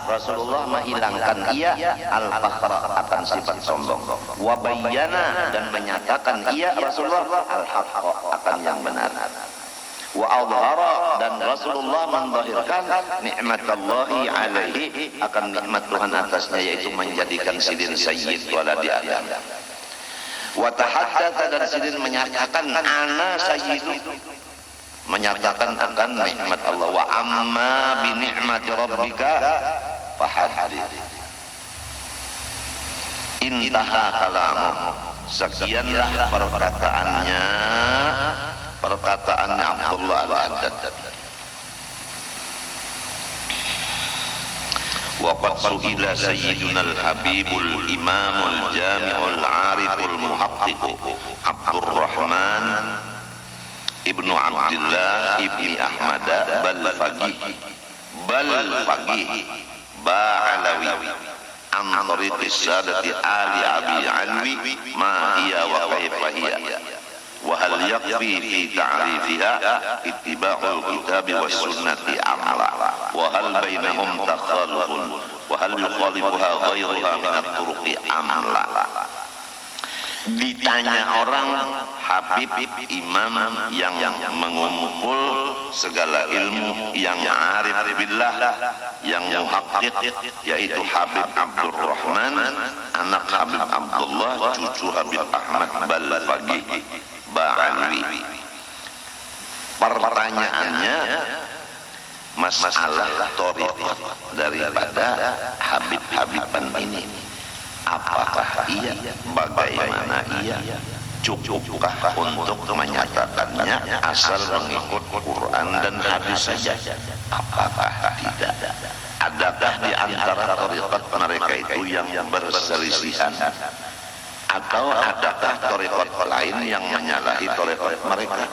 Rasulullah menghilangkan ia al-fakhra akan sifat sombong, wa bayyana dan menyatakan ia Rasulullah al-haqqa akan yang benar, wa adhara dan Rasulullah menzahirkan nikmatallahi alaihi akan nikmat Tuhan atasnya, yaitu menjadikan sidin sayyid waladi Adam, wa tahaddatsa dan sidin menyatakan ana sayyidu, menyatakan akan nikmat Allah, wa amma bi ni'mati rabbika fahaddits. Intaha kalamu, sekianlah perkataannya Abdullah al-Haddad. Wa qad su'ila sayyiduna al-habibul imamul jami'ul ariful muhaqqiq Abdurrahman Ibnu Abdillah Ibni Ahmad Balfaqih Ba'alawi an tariqis sadati ali abi alwi ma hiya wa kaifa hiya wa hal yakfi fi ta'rifiha ittiba'ul kitabi was sunnati amala wa hal bainahum takhalufun wa hal yukhalifuha ghayruha min at-turuqi amla. Ditanya orang Habib imam yang mengumpul segala ilmu, yang arif billah, yang muhaqqiq, yaitu Habib Abdurrahman anak Habib Abdullah cucu Habib Ahmad Balfaqih Ba'alawi. Pertanyaannya masalah thariqat daripada Habib-Habiban ini, apakah ia, bagaimana ia, cukupkah untuk menyatakannya asal mengikut Quran dan hadis saja, apakah tidak? Adakah di antara thariqat mereka itu yang berselisihan, atau adakah thariqat lain yang menyalahi thariqat mereka?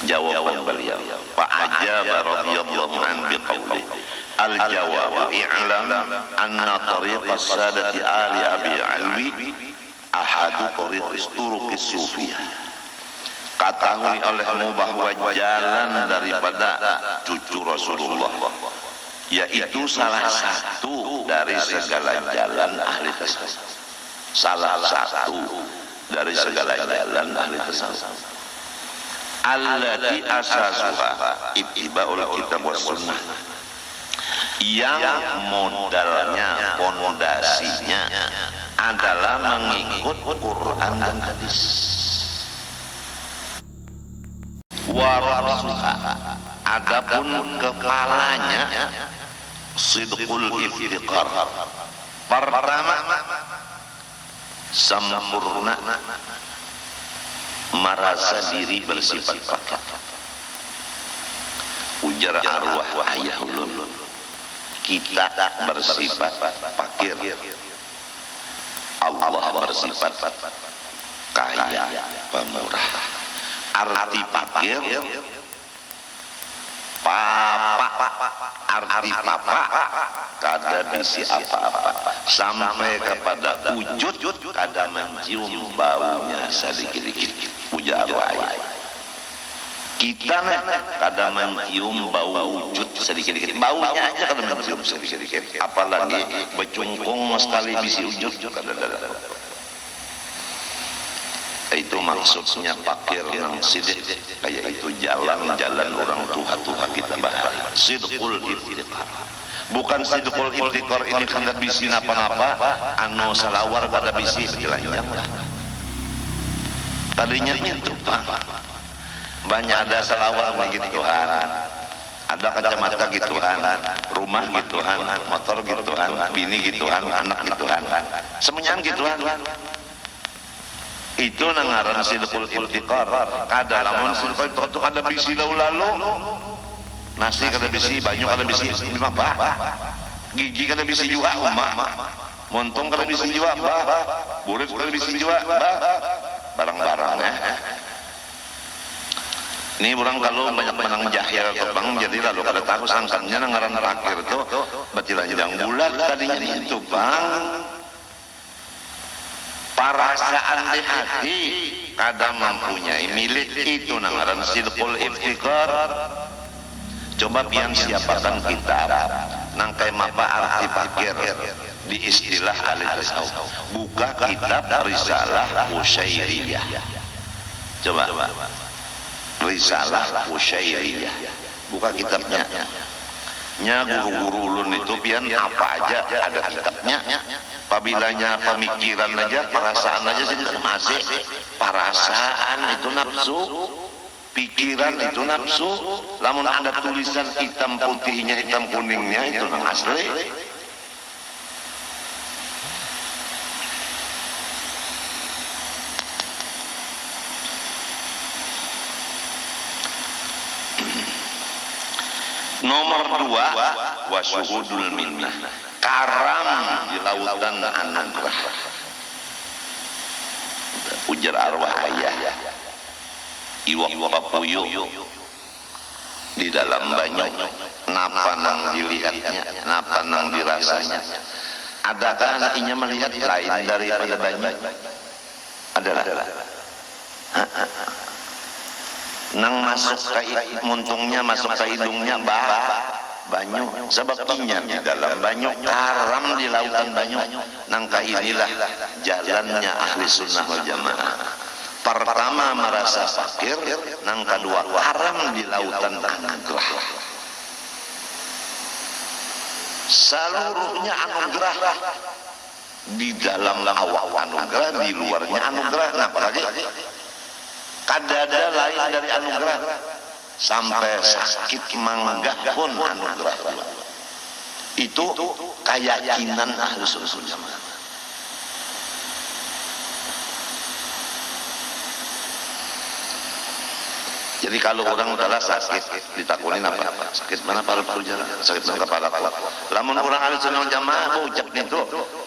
Jawaban beliau, fa'ajaba radhiyallahu anhu biqauli al-jawab i'lam anna tariqas sadati ali abi alwi ahadu turuqis sufiyah. Ketahui olehmu bahwa jalan daripada cucu Rasulullah yaitu salah satu dari segala jalan ahli tasawuf, salah satu dari segala jalan ahli tasawuf, allati asasuha ittiba'ul kitab was sunnah, yang modalnya, pondasinya adalah mengikut Quran dan hadis. Warasuha, adapun kepalanya sidqul iftiqar, pertama sempurna merasa diri bersifat fakir. Ujar arwah ayah ulun, kita bersifat fakir, Allah bersifat kaya pemurah. Arti fakir, arti papa kada bisi apa-apa, sampai kepada wujud kada mencium baunya sedikit-sedikit. Ujar arwah, kita kada mencium bau wujud sedikit-sedikit, baunya aja kada mencium sedikit-sedikit, apalagi becungkung sekali bisi wujud kada ada. Itu maksudnya fakir yang sidik, kayak itu jalan-jalan orang tua kita bahas sidqul iftiqar. Bukan sidqul iftiqar ini kada bisi napa-napa, anu salawar kada bisi berjelanjang lah. Tadinya itu Pak, banyak ada salawar begituan, ada kacamata gituan, rumah gituan, motor gituan, bini gituan, anak gituan, semuanya gituan. Itu nangaran sidqul iftiqar. Kada lamun sidqul iftiqar itu kada bisi lalu, nasi kada bisi, banyu kada bisi, lima apa? Gigi kada bisi juga umak, montong kada bisi juga bah, burit kada bisi juga bah, barang-barang Ini orang kalau banyak menang jahil atau bang, jadi lalu kada tahu sangkannya nangaran terakhir itu berjelanjang bulat tadinya itu bang. Perasaan di hati kadang mempunyai milik, itu nangaran sidqul iftiqar. Coba pian siapakan kitab nangkai mapa arti fakir di istilah ahli tasawuf. Buka kitab Risalah Usyairiyah. Coba Risalah Usyairiyah. Buka kitabnya. Nya guru-guru ulun itu pian apa aja ada kitabnya. Pabilanya pemikiran aja, perasaan aja masih perasaan itu nafsu, pikiran itu nafsu. Lamun ada tulisan hitam putihnya, hitam kuningnya itu nang asli. Nomor 2, wasyuhudul minnah, karam di lautan anugerah. Ujar arwah ayah, iwak papuyu di dalam banyu, napa nang dilihatnya, napa nang dirasanya. Adakah anaknya melihat lain daripada banyu? Adalah. Nang masuk ke muntungnya, masuk ke hidungnya banyu, sebab inya di dalam banyu, karam di lautan banyu. Nangka inilah jalannya ahli sunnah wal jamaah. Pertama merasa fakir, nang kedua karam di lautan anugerah. Seluruhnya anugerah, di dalam awal anugerah, di luarnya anugerah. Nah, apalagi kadada lain dari anugerah, sampai sakit manggah pun anugerah. Itu keyakinan ahli sunnah wal jamaah. Jadi kalau orang udah sakit, ditakunin apa? Sakit mana paru-paru jalan, sakit mana kepala. Lamun orang ahli sunnah wal jamaah ucap itu,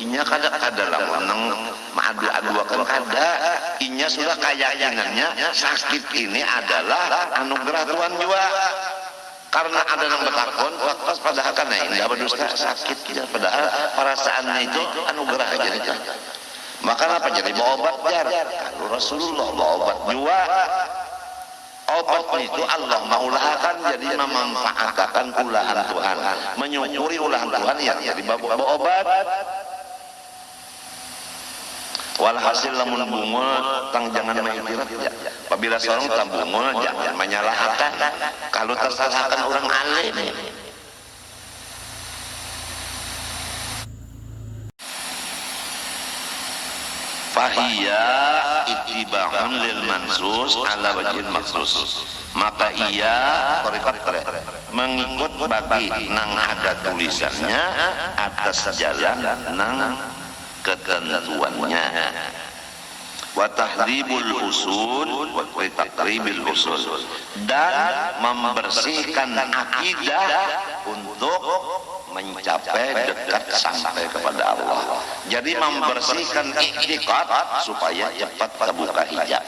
inya kada lamun nang adu-aduakan kada, inya sudah keyakinannya sakit ini adalah anugerah Tuhan juga. Karena ada yang bertakon, waktu padahal kan indah berdusta sakit, padahal perasaannya itu anugerah aja. Maka apa jadi bawa obat jar? Kalau Rasulullah bawa obat juga. Obat itu Allah maulahakan, jadi memanfaatkan ulahan Tuhan, menyukuri ulahan Tuhan yang jadi bawa obat. Walhasil lamun bunga tang jangan mengiktirat ya. Apabila seorang tak bunga jangan menyalahkan. Kalau tersalahkan orang alim. Fahiyya ittiba'un lil mansus ala wajhin maksus. Maka ia mengikut bagi nang ada tulisannya atas jalan nang ketentuannya. Wa tahdhibul usul wa taqribil usul, dan membersihkan akidah untuk mencapai dekat sampai kepada Allah. Jadi membersihkan i'tiqad supaya cepat terbuka hijab.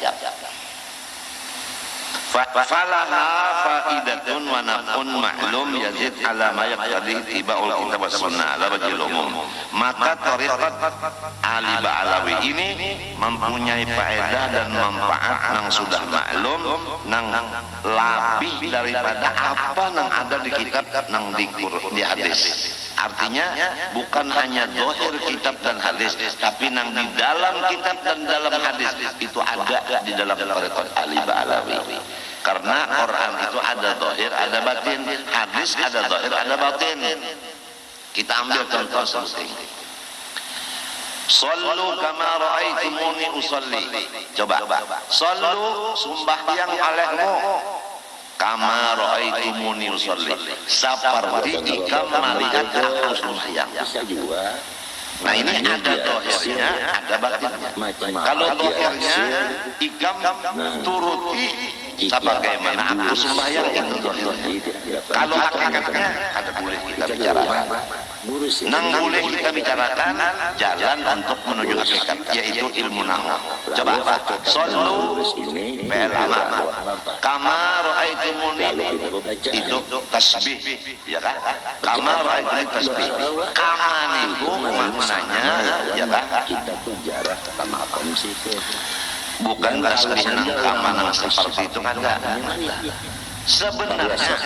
Falaha faidatun wa naf'un ma'lum yazid ala ma yaqtadi ittiba'ul kitab was sunnah ala wajhil umum. Maka thariqat Ali Ba'alawi ini mempunyai faedah dan manfaat yang sudah maklum, nang lebih daripada apa yang ada di kitab nang di hadis. Artinya bukan hanya zahir kitab dan hadis, tapi nang di dalam kitab dan dalam hadis itu ada di dalam thariqat Ali Ba'alawi. Karena Quran itu ada zahir, ada batin, hadis ada zahir, ada batin. Kita ambil contoh seperti ini. Sallu kama ra'aitumuni usalli. Coba. Sallu sembahyang olehmu kama ra'aitumuni usalli. Seperti ikam melihat aku sembahyang. Nah ini ada zahirnya, ada batinnya. Kalau zahirnya ikam turuti sebagaimana aku sembahyang itu zahirnya. Kalau hakikatnya ada boleh kita bicarakan. Nang boleh kita bicarakan jalan untuk menuju hakikat, yaitu ilmu nahwu. Coba sallu belama kama ra'aitumuni itu tasbih, ya kan? Kama ra'aitumuni tasbih. Kaman itu maknanya ya kan? Kita tuh jarak sama konsisten. Bukan tasbih nang kaman seperti itu ada. Sebenarnya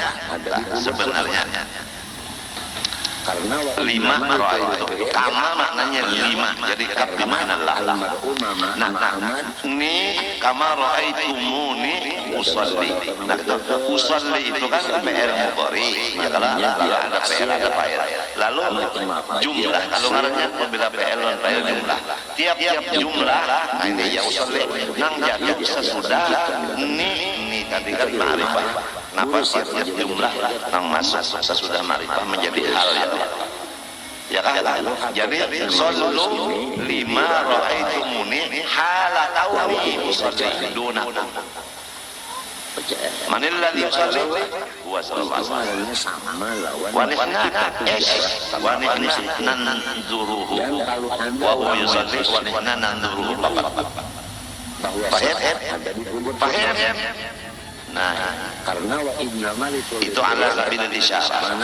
lima ra'aitu. Kama maknanya lima. Jadi kaf bermakna lah. Nah, ini kama ra'aitumuni usalli. Nah, usalli itu kan fi'il mudhari. Ya kalau ada fi'il ada fa'il. Lalu jumlah kalau ngarannya apabila fi'il dan fa'il jumlah. Tiap-tiap jumlah ini ya usalli nang jadi sesudah ini tadi kan ma'rifah. Kenapa tiap jumlah nang masuk sesudah ma'rifah menjadi hal ya kan? Jadi sallu lima ra'aitumuni hala kauni usalli dunakum. Manil ladzi yusalli huwa sallallahu alaihi wasallam. Wa nihna nanzuruhu wa huwa yusalli wa nihna nanzuruhu faqat. Paham? Nah, karena wa innamal itu ala sabilil isyarah.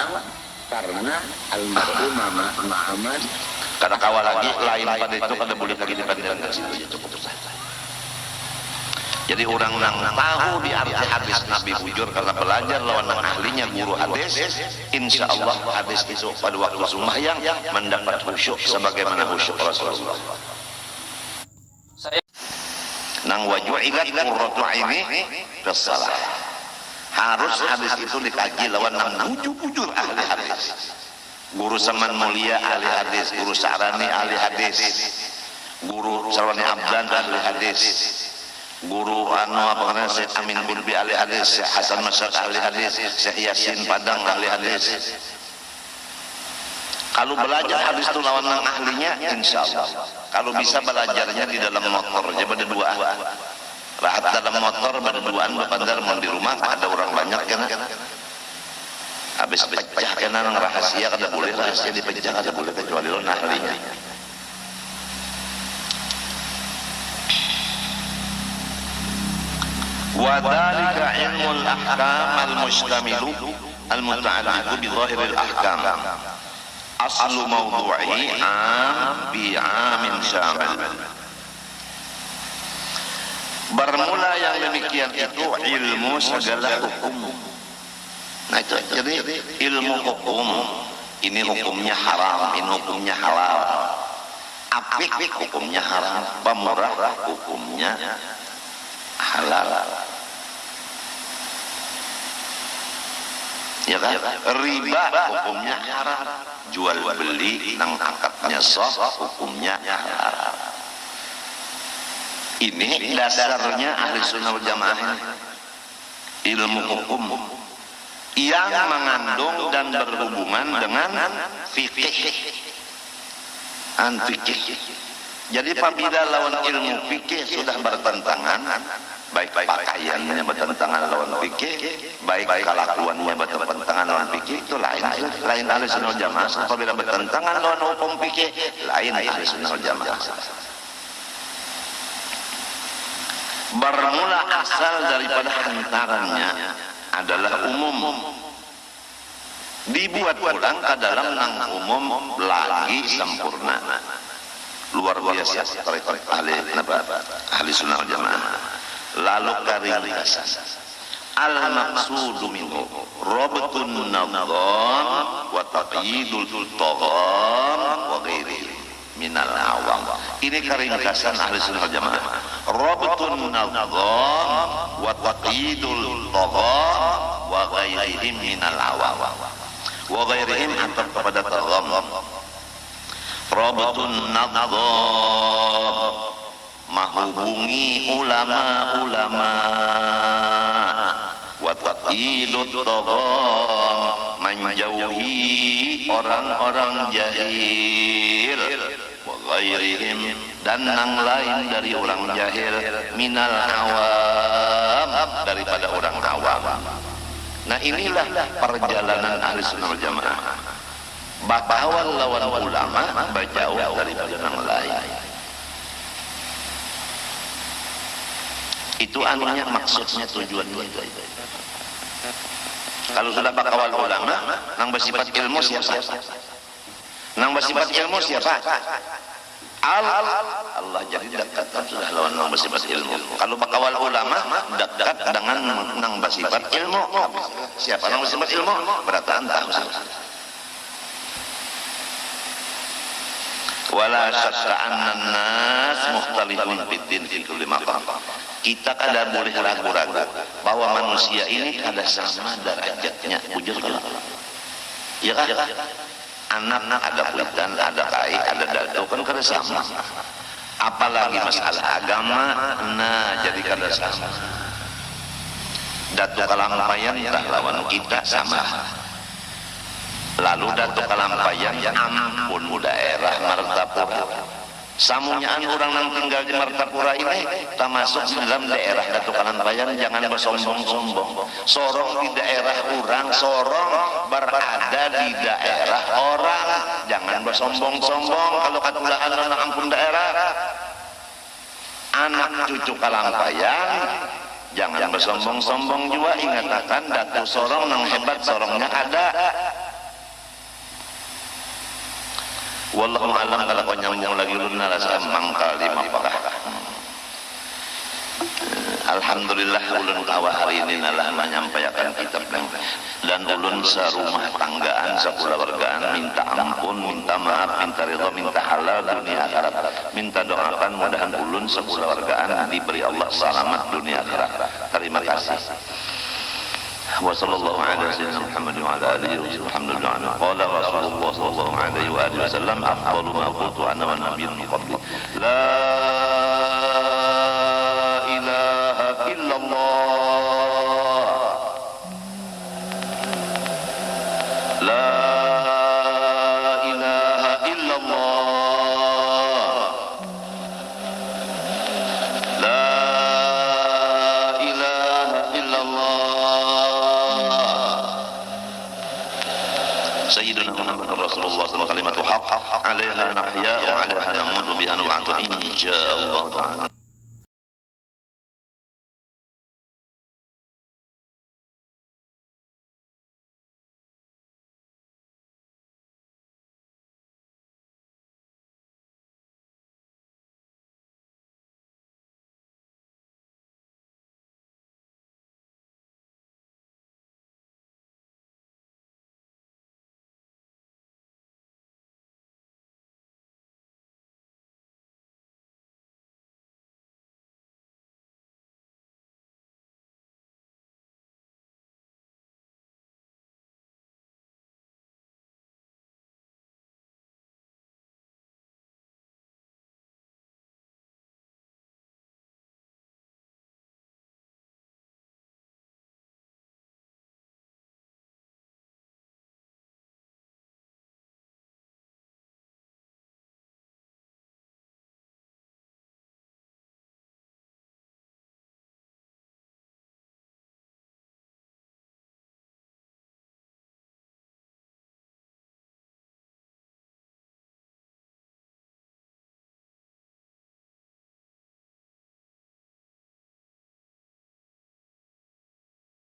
Karena al-mar'um ma'aman kata kawal lagi lain pada itu kada boleh lagi dipandangkan situ cukup saja. Jadi orang yang tahu di arti hadis Nabi bujur karena belajar lawan ahlinya guru hadis, insya Allah hadis itu pada waktu sembahyang mendapat khusyuk sebagaimana khusyuk Rasulullah. Nang waju'ilat qurratu aini fis shalah. Harus hadis itu dikaji lawan nang bujur ahli hadis. Guru Saman Mulia ahli hadis, Guru Sa'rani ahli hadis, Guru Sarwani Abdan ahli hadis, Guru Syekh Amin Bulbi ahli hadis, Syekh Hasan Masyad ahli hadis, Syekh Yasin Padang ahli hadis. Kalau belajar hadis itu lawan nang ahlinya, insya Allah. Kalau bisa belajarnya di dalam motor, jadi ada dua. Rahat dalam motor berduaan berpandar mau di rumah ada orang banyak kan habis pecah kena nang rahasia kada boleh rahasia dipecah kada boleh kecuali lo ahlinya. Wa dzalika ilmul ahkam al-mustamilu al-muta'alliqu bi dhahiril ahkam aslu mawdu'i am bi amin syamil. Bermula yang demikian itu ilmu segala hukum. Nah itu jadi ilmu hukum ini hukumnya haram, ini hukumnya halal. Apik hukumnya haram, pemurah hukumnya halal. Ya kan? Riba hukumnya haram, jual beli nang akadnya sah hukumnya halal. Ini dasarnya ahli sunnah wal jamaah ilmu hukum yang mengandung dan berhubungan dengan fikih. Jadi apabila lawan ilmu fikih sudah bertentangan, baik pakaiannya bertentangan lawan fikih, baik kelakuannya bertentangan lawan fikih, itu lain ahli sunnah wal jamaah. Apabila bertentangan lawan hukum fikih, lain ahli sunnah wal jamaah. Bermula asal daripada hantarannya adalah umum, dibuat ulang ke dalam nang umum lagi sempurna, luar biasa tarik ahli sunnah wal jamaah. Lalu karingkasan al maqsudu minhu rabtun nadhan wa taqyidul taghan wa ghairihi minal awam. Ini keringkasan ahli sunnah wal jamaah. Rabtun nadhan wa taqyidul taghan wa ghairihim minal awam. Wa ghairihim antara kepada taghan. Rabtun nadhan menghubungi ulama-ulama, wa taqyidut taghan menjauhi orang-orang jahil, wa ghairihim dan yang lain dari orang jahil, minal awam daripada orang awam. Nah inilah perjalanan ahli sunnah wal jamaah, bakawal lawan ulama, bajauh daripada yang lain. Itu anunya maksudnya tujuannya itu. Kalau sudah bakawal ulama, nang bersifat ilmu siapa? Nang bersifat ilmu siapa? Allah jadi dekat sudah lawan nang bersifat ilmu. Kalau bakawal ulama dekat dengan nang bersifat ilmu. Siapa nang bersifat ilmu? Berarti anta wala syakka annan nas mukhtalifun fid din fi kulli maqam. Kita kada boleh ragu-ragu bahwa manusia ini kada sama derajatnya ujur-ujur. Ya kan? Anak ada kuitan, ada kai, ada datu kan kada sama. Apalagi masalah agama, nah jadi kada sama. Datu kalampayan dah lawan kita sama. Lalu Datuk Kalampayan ampun daerah Martapura. Samunyaan orang yang tinggal di Martapura ini termasuk dalam daerah Datuk Kalampayan, jangan bersombong-sombong. Sorong di daerah orang, sorong berada di daerah orang. Jangan bersombong-sombong kalau katulaan anak ampun daerah. Anak cucu Kalampayan jangan bersombong-sombong juga, ingatakan Datuk sorong yang hebat, sorongnya ada. Wallahu alam. Kalau kau nyambung lagi luna rasa mangkal di mapakah. Alhamdulillah ulun kawa hari ini nalah menyampaikan kitab dan ulun serumah tanggaan sekeluargaan minta ampun, minta maaf, minta ridha, minta halal dunia akhirat, minta doakan mudahan ulun sekeluargaan diberi Allah selamat dunia akhirat. Terima kasih. وصلى الله على سيدنا محمد وعلى اله وصحبه الحمد. قال رسول الله صلى الله عليه واله وسلم افضل ما قلت انا والنبيون من قبلي لا اله الا الله لا اله الا الله لا اله الا الله سيدنا محمد رسول الله صلى الله عليه وسلم كلمة حق عليها نحيا وعليها نموت بها نبعث إن شاء الله تعالى.